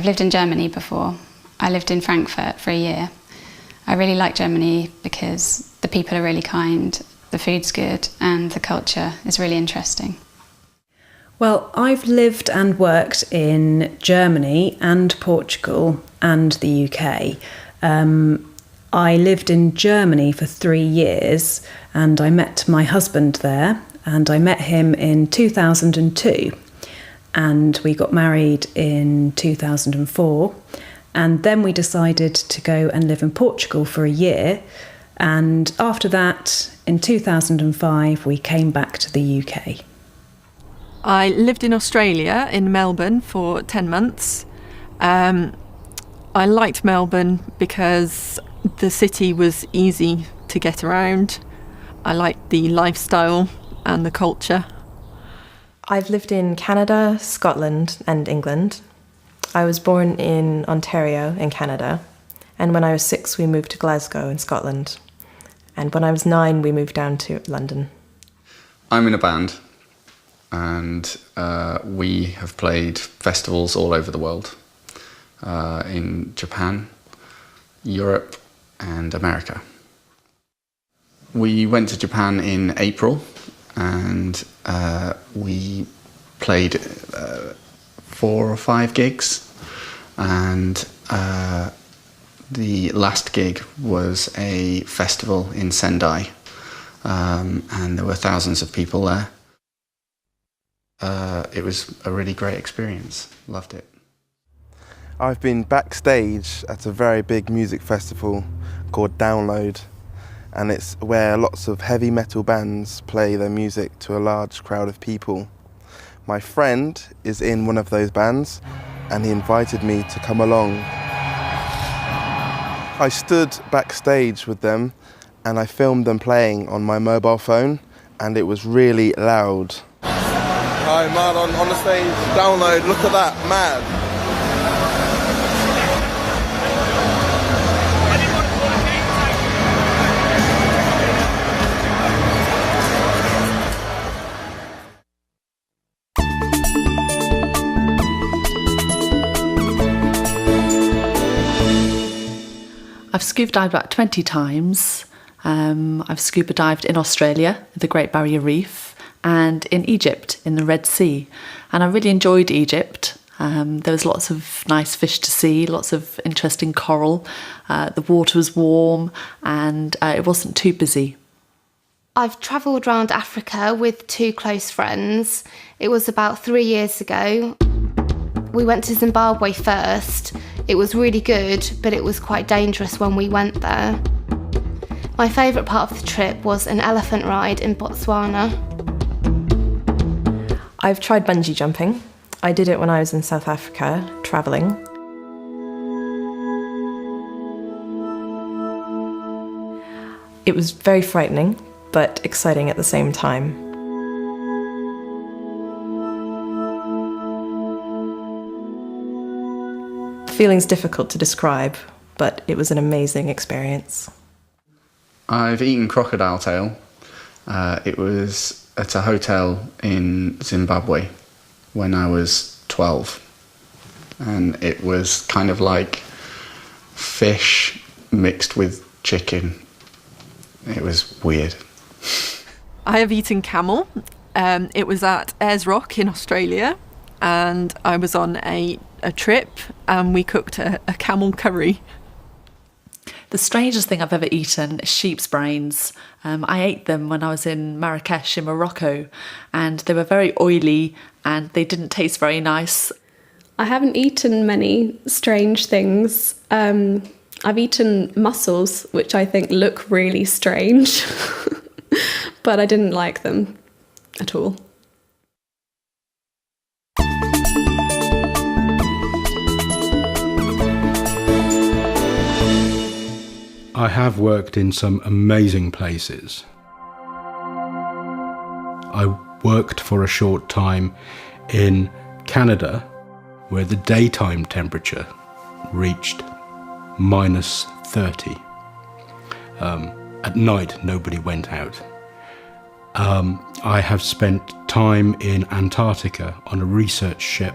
I've lived in Germany before. I lived in Frankfurt for a year. I really like Germany because the people are really kind, the food's good, and the culture is really interesting. Well, I've lived and worked in Germany and Portugal and the UK. I lived in Germany for 3 years and I met my husband there, and I met him in 2002 and we got married in 2004, and then we decided to go and live in Portugal for a year, and after that in 2005 we came back to the UK. I lived in Australia, in Melbourne, for 10 months. I liked Melbourne because the city was easy to get around. I liked the lifestyle and the culture. I've lived in Canada, Scotland and England. I was born in Ontario in Canada, and when I was 6 we moved to Glasgow in Scotland, and when I was 9 we moved down to London. I'm in a band, and we have played festivals all over the world, in Japan, Europe and America. We went to Japan in April and we played 4 or 5 gigs, and the last gig was a festival in Sendai, and there were thousands of people there. It was a really great experience, loved it. I've been backstage at a very big music festival called Download, and it's where lots of heavy metal bands play their music to a large crowd of people. My friend is in one of those bands and he invited me to come along. I stood backstage with them and I filmed them playing on my mobile phone, and it was really loud. Hi, mad on the stage, Download, look at that, mad. I've scuba dived about 20 times. I've scuba dived in Australia, the Great Barrier Reef, and in Egypt, in the Red Sea. And I really enjoyed Egypt. There was lots of nice fish to see, lots of interesting coral. The water was warm and it wasn't too busy. I've travelled around Africa with 2 close friends. It was about 3 years ago. We went to Zimbabwe first. It was really good, but it was quite dangerous when we went there. My favourite part of the trip was an elephant ride in Botswana. I've tried bungee jumping. I did it when I was in South Africa, travelling. It was very frightening, but exciting at the same time. The feeling's difficult to describe, but it was an amazing experience. I've eaten crocodile tail. It was at a hotel in Zimbabwe when I was 12. And it was kind of like fish mixed with chicken. It was weird. I have eaten camel. It was at Ayers Rock in Australia, and I was on a trip and we cooked a camel curry. The strangest thing I've ever eaten is sheep's brains. I ate them when I was in Marrakesh in Morocco, and they were very oily and they didn't taste very nice. I haven't eaten many strange things. I've eaten mussels, which I think look really strange, but I didn't like them at all. I have worked in some amazing places. I worked for a short time in Canada, where the daytime temperature reached -30. At night, nobody went out. I have spent time in Antarctica on a research ship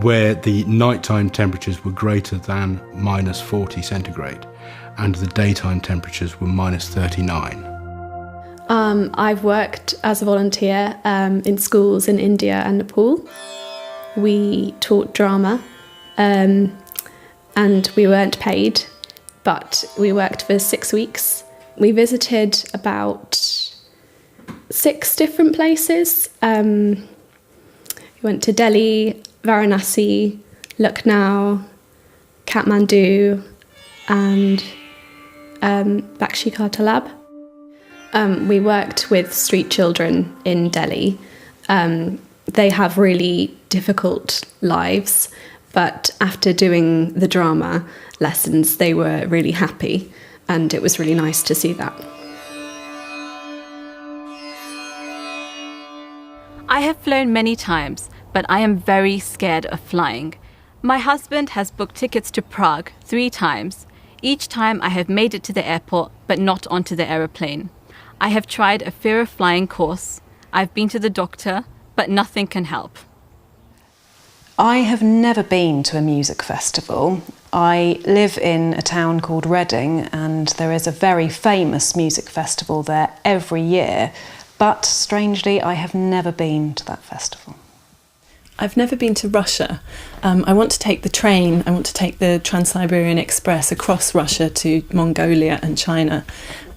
where the nighttime temperatures were greater than -40 centigrade and the daytime temperatures were -39. I've worked as a volunteer in schools in India and Nepal. We taught drama and we weren't paid, but we worked for 6 weeks. We visited about 6 different places. We went to Delhi, Varanasi, Lucknow, Kathmandu and Bakshi-Ka Talab. We worked with street children in Delhi. They have really difficult lives, but after doing the drama lessons, they were really happy, and it was really nice to see that. I have flown many times, but I am very scared of flying. My husband has booked tickets to Prague 3 times. Each time I have made it to the airport, but not onto the aeroplane. I have tried a fear of flying course. I've been to the doctor, but nothing can help. I have never been to a music festival. I live in a town called Reading, and there is a very famous music festival there every year, but strangely I have never been to that festival. I've never been to Russia. I want to take the train, I want to take the Trans-Siberian Express across Russia to Mongolia and China,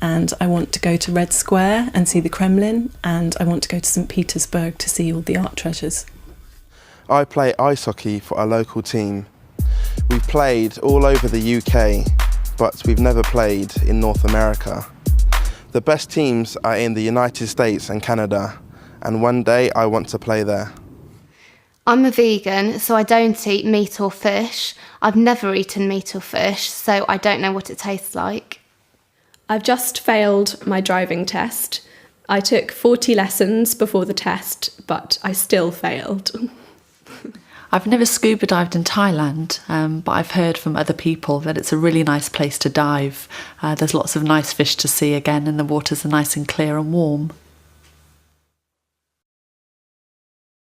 and I want to go to Red Square and see the Kremlin, and I want to go to St. Petersburg to see all the art treasures. I play ice hockey for our local team. We've played all over the UK, but we've never played in North America. The best teams are in the United States and Canada, and one day I want to play there. I'm a vegan, so I don't eat meat or fish. I've never eaten meat or fish, so I don't know what it tastes like. I've just failed my driving test. I took 40 lessons before the test, but I still failed. I've never scuba dived in Thailand, but I've heard from other people that it's a really nice place to dive. There's lots of nice fish to see again, and the waters are nice and clear and warm.